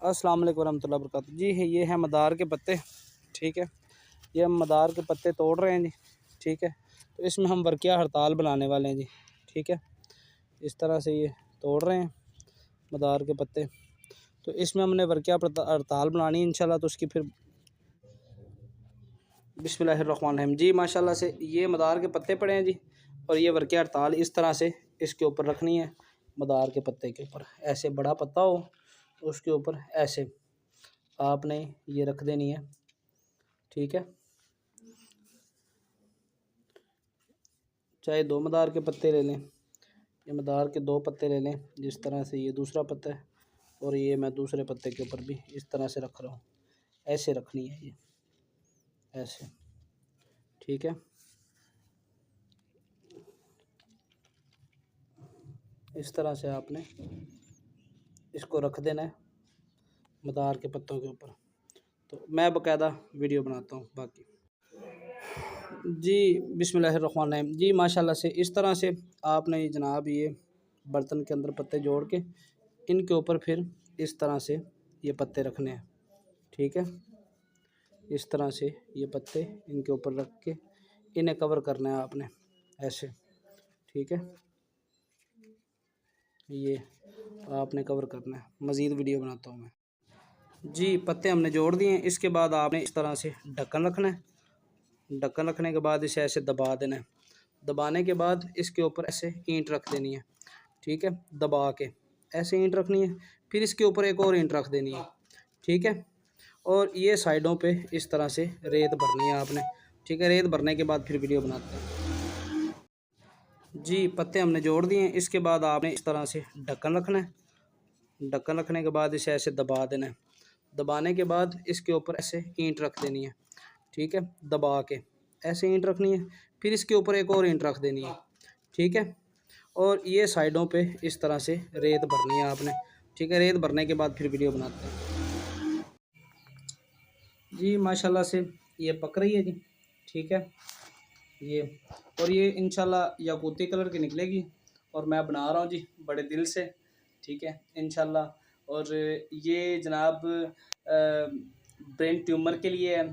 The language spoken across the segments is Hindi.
अस्सलाम वालेकुम रहमतुल्लाहि व बरकातुहू। जी ये है मदार के पत्ते, ठीक है। ये हम मदार के पत्ते तोड़ रहे हैं जी, ठीक है। तो इसमें हम वर्किया हड़ताल बनाने वाले हैं जी, ठीक है। इस तरह से ये तोड़ रहे हैं मदार के पत्ते। तो इसमें हमने वर्किया हड़ताल बनानी है इंशाल्लाह। तो उसकी फिर बिस्मिल्लाहिर्रहमानिर्रहीम जी, माशाल्लाह से ये मदार के पत्ते पड़े हैं जी। और ये वर्किया हड़ताल इस तरह से इसके ऊपर रखनी है। मदार के पत्ते के ऊपर ऐसे बड़ा पत्ता हो तो उसके ऊपर ऐसे आपने ये रख देनी है, ठीक है। चाहे 2 मदार के पत्ते ले लें, ये मदार के 2 पत्ते ले लें। जिस तरह से ये दूसरा पत्ता है और ये मैं दूसरे पत्ते के ऊपर भी इस तरह से रख रहा हूँ। ऐसे रखनी है ये, ऐसे, ठीक है। इस तरह से आपने इसको रख देना है मदार के पत्तों के ऊपर। तो मैं बाकायदा वीडियो बनाता हूँ बाकी। जी बिस्मिल्लाहिर्रहमानिर्रहीम जी, माशाल्लाह से इस तरह से आपने जनाब ये बर्तन के अंदर पत्ते जोड़ के इनके ऊपर फिर इस तरह से ये पत्ते रखने हैं, ठीक है। इस तरह से ये पत्ते इनके ऊपर रख के इन्हें कवर करना है आपने ऐसे, ठीक है। ये आपने कवर करना है। मज़ीद वीडियो बनाता हूँ मैं जी। पत्ते हमने जोड़ दिए हैं। इसके बाद आपने इस तरह से ढक्कन रखना है। ढक्कन रखने के बाद इसे ऐसे दबा देना है। दबाने के बाद इसके ऊपर ऐसे ईंट रख देनी है, ठीक है। दबा के ऐसे ईंट रखनी है। फिर इसके ऊपर एक और ईंट रख देनी है, ठीक है। और ये साइडों पे इस तरह से रेत भरनी है आपने, ठीक है। रेत भरने के बाद फिर वीडियो बनाते हैं जी। पत्ते हमने जोड़ दिए हैं। इसके बाद आपने इस तरह से ढक्कन रखना है। ढक्कन रखने के बाद इसे ऐसे दबा देना है। दबाने के बाद इसके ऊपर ऐसे ईंट रख देनी है, ठीक है। दबा के ऐसे ईंट रखनी है। फिर इसके ऊपर एक और ईंट रख देनी है, ठीक है। और ये साइडों पे इस तरह से रेत भरनी है आपने, ठीक है। रेत भरने के बाद फिर वीडियो बनाते हैं जी। माशाल्लाह से ये पक रही है जी, ठीक है। ये और ये इंशाल्लाह याकूती कलर की निकलेगी। और मैं बना रहा हूँ जी बड़े दिल से, ठीक है इंशाल्लाह। और ये जनाब ब्रेन ट्यूमर के लिए है,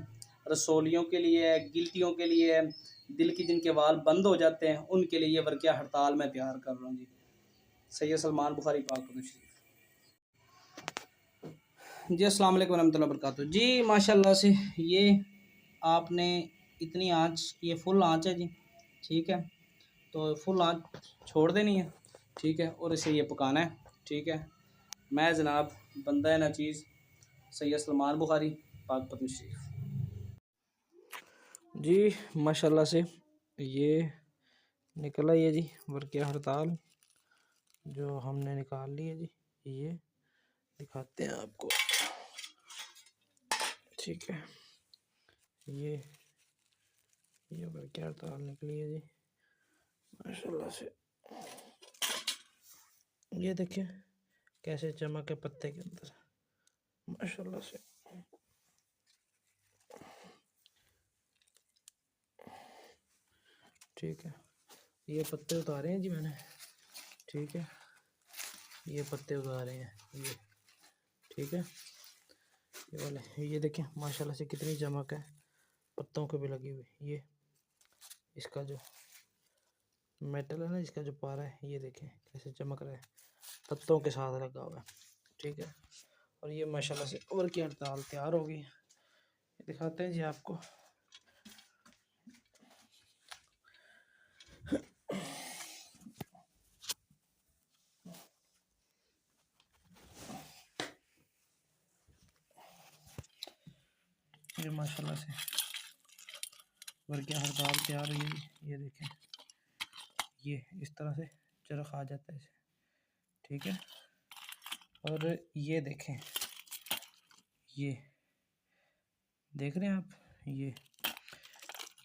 रसोलियों के लिए है, गिल्टियों के लिए है, दिल की जिनके वाल बंद हो जाते हैं उनके लिए ये वर्किया हड़ताल मैं तैयार कर रहा हूँ जी। सैयद सलमान बुखारी पाक शरीफ जी। अस्सलाम वालेकुम रहमतुल्लाहि व बरकातुहू जी। माशाल्लाह से ये आपने इतनी आंच, ये फुल आंच है जी, ठीक है। तो फुल आंच छोड़ देनी है, ठीक है। और इसे ये पकाना है, ठीक है। मैं जनाब बंदा है ना चीज़ सैयद सलमान बुखारी पाक पतन शरीफ जी। माशाल्लाह से ये निकला ये जी वर्किया हड़ताल जो हमने निकाल ली है जी। ये दिखाते हैं आपको, ठीक है। ये वर्किया हड़ताल निकली है जी माशाल्लाह से। ये देखिए कैसे चमक है पत्ते के अंदर माशाल्लाह से। ठीक है, ये पत्ते उतारे हैं जी मैंने, ठीक है। ये पत्ते उतारे हैं ये, ठीक है। ये वाले ये देखें माशाल्लाह से कितनी चमक है पत्तों को भी लगी हुई। ये इसका जो मेटल है ना, इसका जो पारा है ये देखें कैसे चमक रहा है, पत्तों के साथ लगा हुआ है, ठीक है। और ये माशाल्लाह से वर्किया हड़ताल तैयार हो गई। दिखाते हैं जी आपको। ये माशाल्लाह से वर्किया हड़ताल तैयार हुई है। ये देखें ये इस तरह से चरख आ जाता है इसे, ठीक है। और ये देखें, ये देख रहे हैं आप,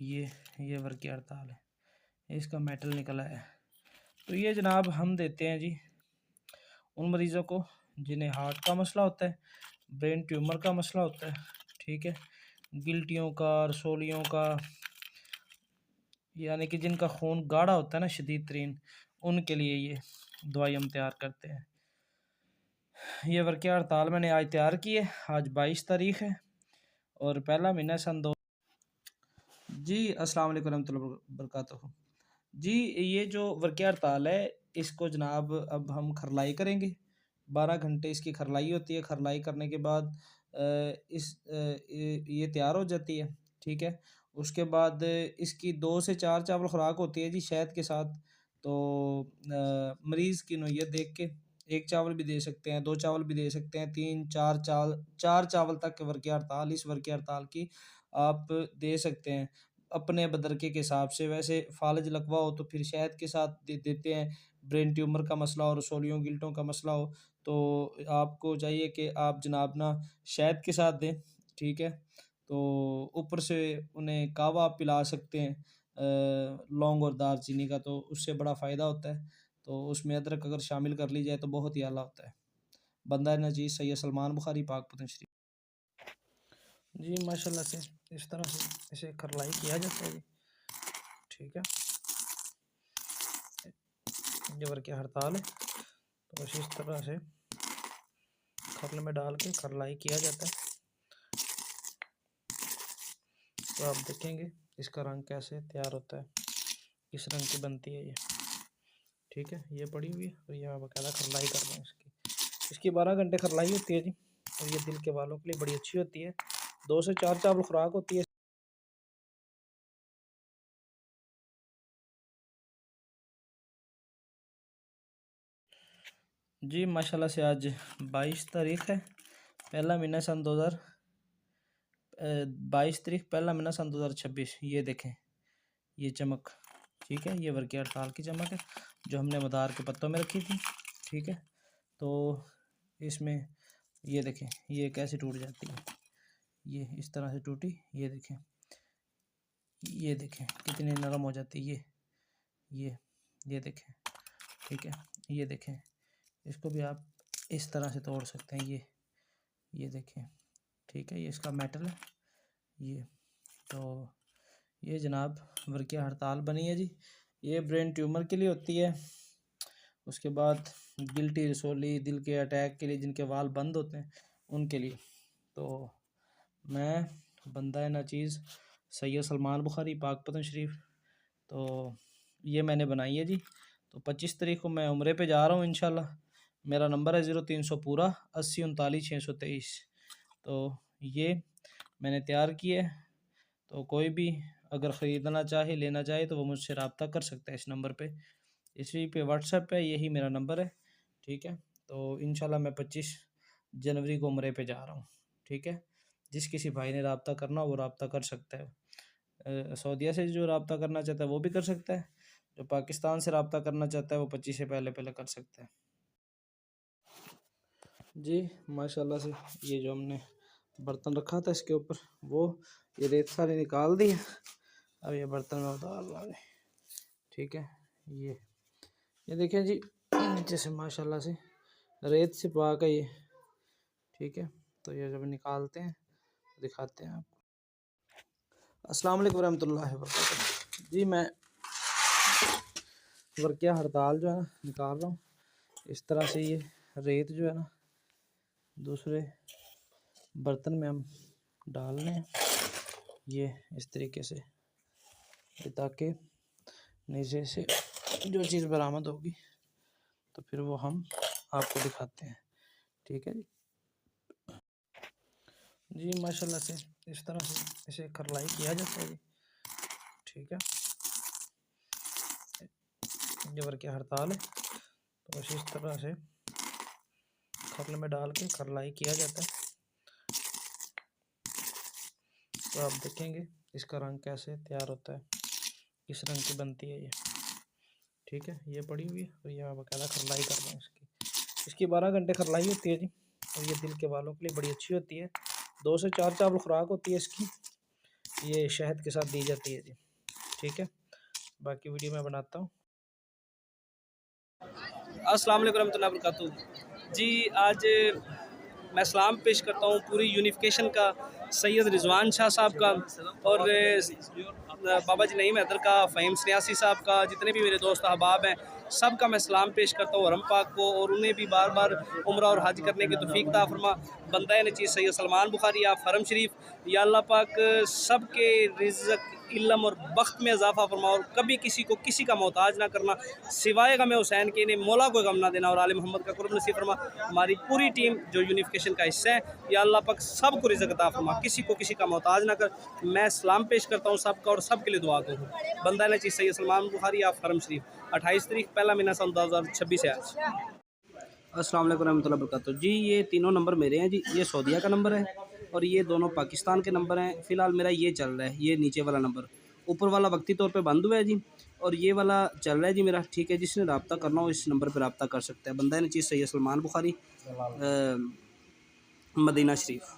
ये वर्किया हड़ताल है, इसका मेटल निकला है। तो ये जनाब हम देते हैं जी उन मरीज़ों को जिन्हें हार्ट का मसला होता है, ब्रेन ट्यूमर का मसला होता है, ठीक है। गिल्टियों का, रसोलियों का, यानी कि जिनका खून गाढ़ा होता है ना शदीद तरीन, उनके लिए ये दवाई हम तैयार करते हैं। ये वर्किया हड़ताल मैंने आज तैयार की है। आज 22 तारीख है और पहला महीना सन 2। जी अस्सलाम वालेकुम रहमतुल्लाहि वबरकातुहू। जी ये जो वर्किया हड़ताल है इसको जनाब अब हम खरलाई करेंगे। 12 घंटे इसकी खरलाई होती है। खरलाई करने के बाद ये तैयार हो जाती है। ठीक है, उसके बाद इसकी 2 से 4 चावल खुराक होती है जी शहद के साथ। तो मरीज़ की नौयत देख के 1 चावल भी दे सकते हैं, 2 चावल भी दे सकते हैं, 3 4 चावल तक वर्किया हड़ताल इस वर्किया हड़ताल की आप दे सकते हैं अपने बदरके के हिसाब से। वैसे फालज लकवा हो तो फिर शहद के साथ देते हैं। ब्रेन ट्यूमर का मसला हो, रसोलियों गिल्टों का मसला हो तो आपको चाहिए कि आप जनाब ना शहद के साथ दें। ठीक है, तो ऊपर से उन्हें कहवा आप पिला सकते हैं लौंग और दालचीनी का, तो उससे बड़ा फ़ायदा होता है। तो उसमें अदरक अगर शामिल कर ली जाए तो बहुत ही आला होता है। बंदा नजीज़ सैयद सलमान बुखारी पाक पतन शरीफ। जी माशाल्लाह से इस तरह से इसे खरलाई किया जाता है जी। ठीक है, ये वर्किया हड़ताल है तो बस इस तरह से खरल में डाल के खरलाई किया जाता है। तो आप देखेंगे इसका रंग कैसे तैयार होता है, किस रंग की बनती है ये। ठीक है, ये पड़ी हुई है और ये बाकायदा खरलाई कर रहे हैं इसकी 12 घंटे खरलाई होती है जी। और ये दिल के बालों के लिए बड़ी अच्छी होती है। 2 से 4 चावल खुराक होती है। जी माशाल्लाह से आज 22 तारीख है, पहला महीना सन 22 तारीख पहला महीना सन 2026। ये देखें ये चमक। ठीक है, ये वर्किया हड़ताल की चमक है जो हमने मदार के पत्तों में रखी थी। ठीक है, तो इसमें ये देखें ये कैसे टूट जाती है। ये इस तरह से टूटी, ये देखें कितनी नरम हो जाती है। ये देखें। ठीक है, ये देखें इसको भी आप इस तरह से तोड़ सकते हैं। ये देखें। ठीक है, ये इसका मेटल है ये। तो ये जनाब वर्किया हड़ताल बनी है जी। ये ब्रेन ट्यूमर के लिए होती है। उसके बाद गिल्टी रसोली दिल के अटैक के लिए, जिनके वाल बंद होते हैं उनके लिए। तो मैं बंदा नाचीज़ सैयद सलमान बुखारी पाक पतन शरीफ, तो ये मैंने बनाई है जी। तो 25 तारीख को मैं उम्रे पे जा रहा हूँ इंशाल्लाह। मेरा नंबर है 0300 पूरा 80 39 623। तो ये मैंने तैयार की है। तो कोई भी अगर ख़रीदना चाहे लेना चाहे तो वो मुझसे रब्ता कर सकता है इस नंबर पे। इसी पे व्हाट्सएप पे यही मेरा नंबर है। ठीक है, तो इंशाल्लाह मैं 25 जनवरी को उम्रे पे जा रहा हूँ। ठीक है, जिस किसी भाई ने रब्ता करना वो रब्ता कर सकता है। सऊदीया से जो रब्ता करना चाहता है वो भी कर सकता है। जो पाकिस्तान से रब्ता करना चाहता है वो 25 से पहले पहले कर सकता है। जी माशाल्लाह से ये जो हमने बर्तन रखा था इसके ऊपर वो ये रेत सारी निकाल दी है। अब ये बर्तन में उतार लाए। ठीक है, ये देखें जी नीचे से माशाल्लाह से रेत से पाक है ये। ठीक है, तो ये जब निकालते हैं दिखाते हैं आपको। अस्सलाम वालेकुम रहमतुल्लाहि वबरकातुहू। जी मैं वर्किया हड़ताल जो है ना निकाल रहा हूँ। इस तरह से ये रेत जो है ना दूसरे बर्तन में हम डाल रहे हैं। ये इस तरीके से ताकि नीचे से जो चीज़ बरामद होगी तो फिर वो हम आपको दिखाते हैं। ठीक है जी माशाल्लाह से इस तरह से इसे खरलाई किया जाता है जी। ठीक है, ये वर्किया हड़ताल है तो बस इस तरह से खरल में डाल के खरलाई किया जाता है। तो आप देखेंगे इसका रंग कैसे तैयार होता है, किस रंग की बनती है ये। ठीक है, ये पड़ी हुई है और ये बाकायदा खरलाई कर रहे हैं इसकी 12 घंटे खरलाई होती है जी। और ये दिल के बालों के लिए बड़ी अच्छी होती है। 2 से 4 चावल खुराक होती है इसकी। ये शहद के साथ दी जाती है जी। ठीक है, बाकी वीडियो मैं बनाता हूँ। अस्सलाम वालेकुम रहमतुल्लाहि वबरकातुहू। जी आज मैं सलाम पेश करता हूँ पूरी यूनिफिकेशन का सैयद रिजवान शाह साहब का और बाबा जी नईम हैदर का, फ़हीम सन्यासी साहब का, जितने भी मेरे दोस्त अहबाब हैं सबका मैं सलाम पेश करता हूँ हरम पाक को, और उन्हें भी बार बार उम्रा और हज करने की तौफीक अता फरमा। बंदा नचीज़ सैयद सलमान बुखारी आप हरम शरीफ, या अल्लाह पाक सबके रिज़्क़, इल्म और बख्त में इजाफ़ा फरमा, और कभी किसी को किसी का मोहताज ना करना, सिवाय गम हुसैन के, इन्हें मौला को गम ना देना, और आले मोहम्मद का कुर्ब नसीब फरमा। हमारी पूरी टीम जो यूनिफिकेशन का हिस्सा है, या अल्लाह पाक सबको रिज़्क़ अता फरमा, किसी को किसी का मोहताज ना कर। मैं सलाम पेश करता हूँ सबका, और सब के लिए दुआ करूँ। बंदा नचीज़ सैयद सलमान बुखारी आप हरम शरीफ, 28 तारीख पहला महीना सन 2026 है आज। अस्सलाम वालेकुम रहमतुल्लाहि व बरकातहू जी। ये तीनों नंबर मेरे हैं जी, ये सऊदीया का नंबर है और ये दोनों पाकिस्तान के नंबर हैं। फ़िलहाल मेरा ये चल रहा है, ये नीचे वाला नंबर, ऊपर वाला वक्ती तौर पे बंद हुआ है जी, और ये वाला चल रहा है जी मेरा, ठीक है। जिसने रब्ता करना हो इस नंबर पर रब्ता कर सकता है। बंदा नचीज़ सैयद सलमान बुखारी, मदीना शरीफ।